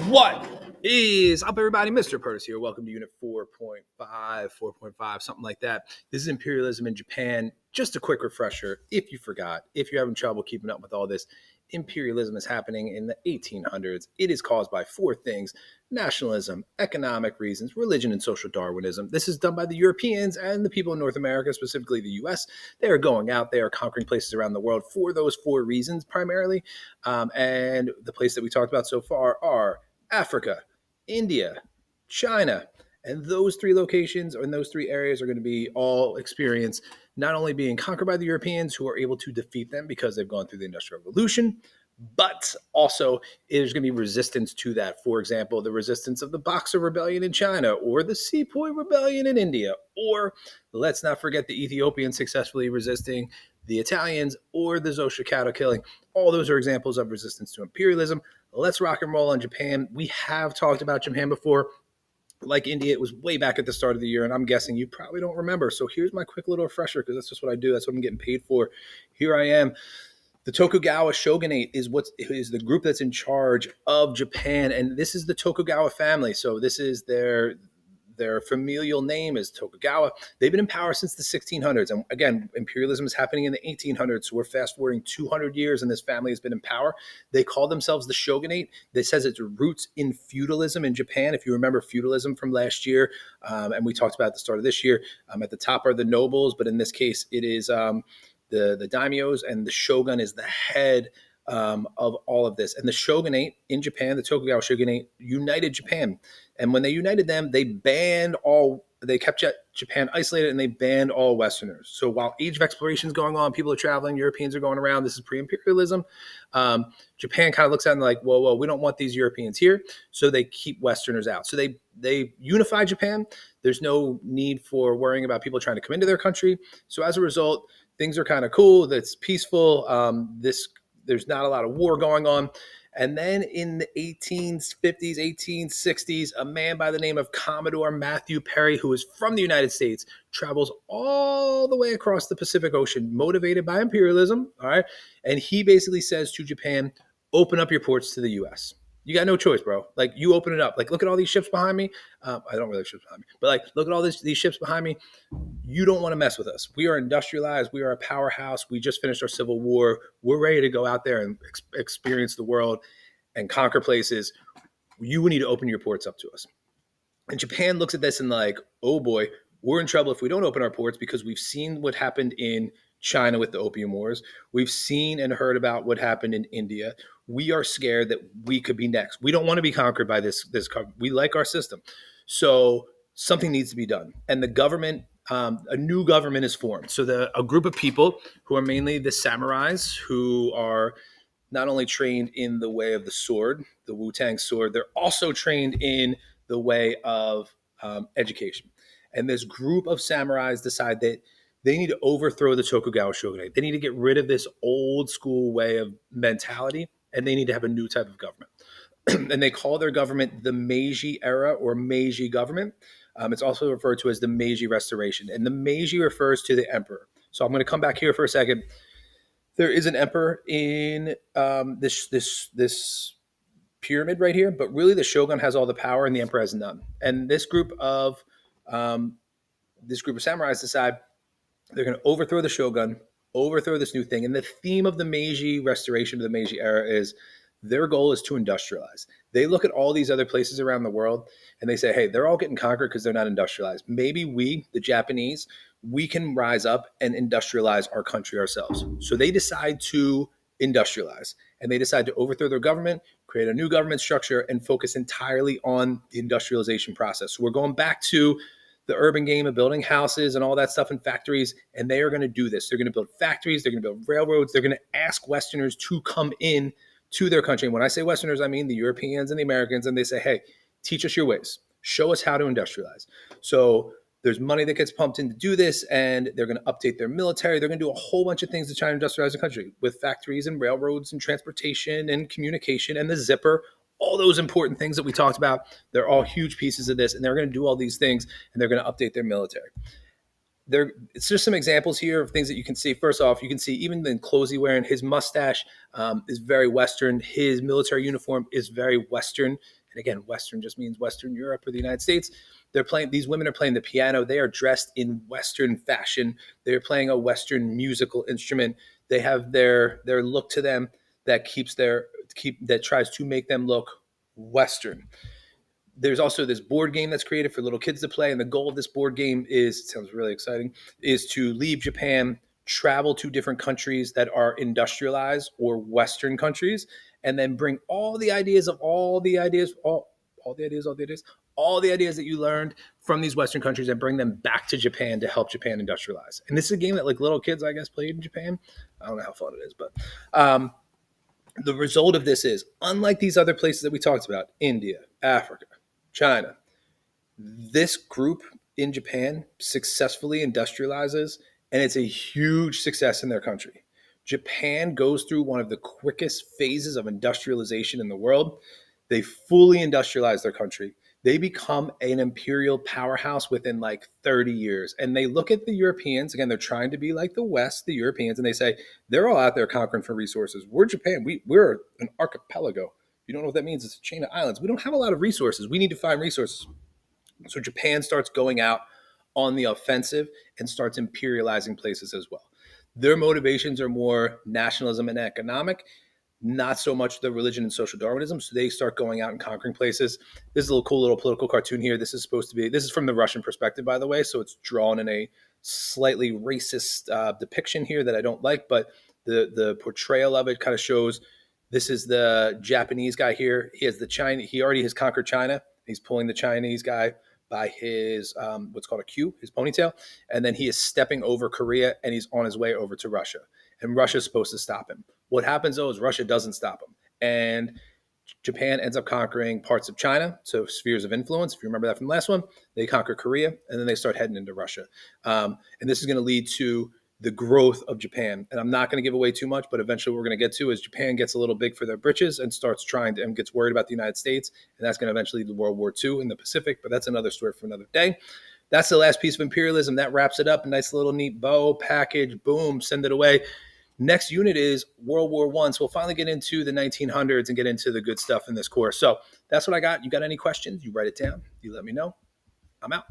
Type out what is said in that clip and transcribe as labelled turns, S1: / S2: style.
S1: What is up, everybody? Mr. Curtis here. Welcome to Unit 4.5, something like that. This is Imperialism in Japan. Just a quick refresher, if you forgot, if you're having trouble keeping up with all this, imperialism is happening in the 1800s. It is caused by four things: nationalism, economic reasons, religion, and social Darwinism. This is done by the Europeans and the people in North America, specifically the US. They are going out, they are conquering places around the world for those four reasons primarily. And the place that we talked about so far are Africa, India, China. And those three locations and those three areas are going to be all experience not only being conquered by the Europeans, who are able to defeat them because they've gone through the Industrial Revolution, but also there's going to be resistance to that. For example, the resistance of the Boxer Rebellion in China, or the Sepoy Rebellion in India, or let's not forget the Ethiopians successfully resisting the Italians, or the Zosha cattle killing. All those are examples of resistance to imperialism. Let's rock and roll on Japan. We have talked about Japan before. Like India, it was way back at the start of the year, and I'm guessing you probably don't remember. So here's my quick little refresher, because that's just what I do. That's what I'm getting paid for. Here I am. The Tokugawa Shogunate is the group that's in charge of Japan, and this is the Tokugawa family. So this is their familial name is Tokugawa. They've been in power since the 1600s. And again, imperialism is happening in the 1800s. So we're fast forwarding 200 years and this family has been in power. They call themselves the Shogunate. This has its roots in feudalism in Japan. If you remember feudalism from last year, and we talked about at the start of this year, at the top are the nobles, but in this case, it is the daimyos, and the shogun is the head of all of this. And the shogunate in Japan, the Tokugawa Shogunate, united Japan. And when they united them, they kept Japan isolated, and they banned all Westerners. So while age of exploration is going on, people are traveling, Europeans are going around, this is pre-imperialism, Japan kind of looks at it and like, whoa, we don't want these Europeans here. So they keep Westerners out. So they unify Japan. There's no need for worrying about people trying to come into their country. So as a result, things are kind of cool. That's peaceful. There's not a lot of war going on. And then in the 1850s, 1860s, a man by the name of Commodore Matthew Perry, who is from the United States, travels all the way across the Pacific Ocean, motivated by imperialism. All right. And he basically says to Japan, open up your ports to the US. You got no choice, bro. Like, you open it up. Like, look at all these ships behind me. I don't really have ships behind me, but like, look at all these ships behind me. You don't want to mess with us. We are industrialized. We are a powerhouse. We just finished our Civil War. We're ready to go out there and experience the world and conquer places. You need to open your ports up to us. And Japan looks at this and like, oh boy, we're in trouble if we don't open our ports, because we've seen what happened in China with the Opium Wars. We've seen and heard about what happened in India. We are scared that we could be next. We don't want to be conquered by this. We like our system. So something needs to be done. And the government, a new government is formed. So a group of people who are mainly the samurais, who are not only trained in the way of the sword, the Wu-Tang sword, they're also trained in the way of education. And this group of samurais decide that they need to overthrow the Tokugawa Shogunate. They need to get rid of this old school way of mentality, and they need to have a new type of government. And they call their government the Meiji era, or Meiji government. It's also referred to as the Meiji Restoration. And the Meiji refers to the emperor. So I'm going to come back here for a second. There is an emperor in this pyramid right here, but really the shogun has all the power and the emperor has none. And this group of samurais decide they're going to overthrow the shogun, overthrow this new thing. And the theme of the Meiji Restoration, of the Meiji era, is their goal is to industrialize. They look at all these other places around the world and they say, hey, they're all getting conquered because they're not industrialized. Maybe we, the Japanese, we can rise up and industrialize our country ourselves. So they decide to industrialize, and they decide to overthrow their government, create a new government structure, and focus entirely on the industrialization process. So we're going back to the urban game of building houses and all that stuff in factories, and they are going to do this. They're going to build factories. They're going to build railroads. They're going to ask Westerners to come in to their country. And when I say Westerners, I mean the Europeans and the Americans, and they say, hey, teach us your ways. Show us how to industrialize. So there's money that gets pumped in to do this, and they're going to update their military. They're going to do a whole bunch of things to try and industrialize the country with factories and railroads and transportation and communication and the zipper. All those important things that we talked about, they're all huge pieces of this, and they're going to do all these things, and they're going to update their military. It's just some examples here of things that you can see. First off, you can see even the clothes he's wearing, his mustache is very Western. His military uniform is very Western. And again, Western just means Western Europe or the United States. These women are playing the piano. They are dressed in Western fashion. They're playing a Western musical instrument. They have their look to them that that tries to make them look Western. There's also this board game that's created for little kids to play, and the goal of this board game is, sounds really exciting, is to leave Japan, travel to different countries that are industrialized or Western countries, and then bring all the ideas that you learned from these Western countries and bring them back to Japan to help Japan industrialize. And this is a game that like little kids, I guess, played in Japan. I don't know how fun it is, but the result of this is, unlike these other places that we talked about, India, Africa, China, this group in Japan successfully industrializes, and it's a huge success in their country. Japan goes through one of the quickest phases of industrialization in the world. They fully industrialize their country. They become an imperial powerhouse within like 30 years. And they look at the Europeans, again, they're trying to be like the West, the Europeans, and they say, they're all out there conquering for resources. We're Japan. We're an archipelago. You don't know what that means? It's a chain of islands. We don't have a lot of resources. We need to find resources. So Japan starts going out on the offensive and starts imperializing places as well. Their motivations are more nationalism and economic, not so much the religion and social Darwinism. So they start going out and conquering places. This is a cool little political cartoon here. This is from the Russian perspective, by the way. So it's drawn in a slightly racist depiction here that I don't like, but the portrayal of it kind of shows this is the Japanese guy here. He already has conquered China. He's pulling the Chinese guy by his what's called a queue, his ponytail, and then he is stepping over Korea and he's on his way over to Russia. And Russia's supposed to stop him. What happens though is Russia doesn't stop him, and Japan ends up conquering parts of China, so spheres of influence. If you remember that from the last one, they conquer Korea, and then they start heading into Russia. And this is going to lead to the growth of Japan. And I'm not going to give away too much, but eventually what we're going to get to is Japan gets a little big for their britches and starts trying to, and gets worried about the United States. And that's going to eventually lead to World War II in the Pacific, but that's another story for another day. That's the last piece of imperialism. That wraps it up. A nice little neat bow package. Boom, send it away. Next unit is World War I. So we'll finally get into the 1900s and get into the good stuff in this course. So that's what I got. You got any questions? You write it down. You let me know. I'm out.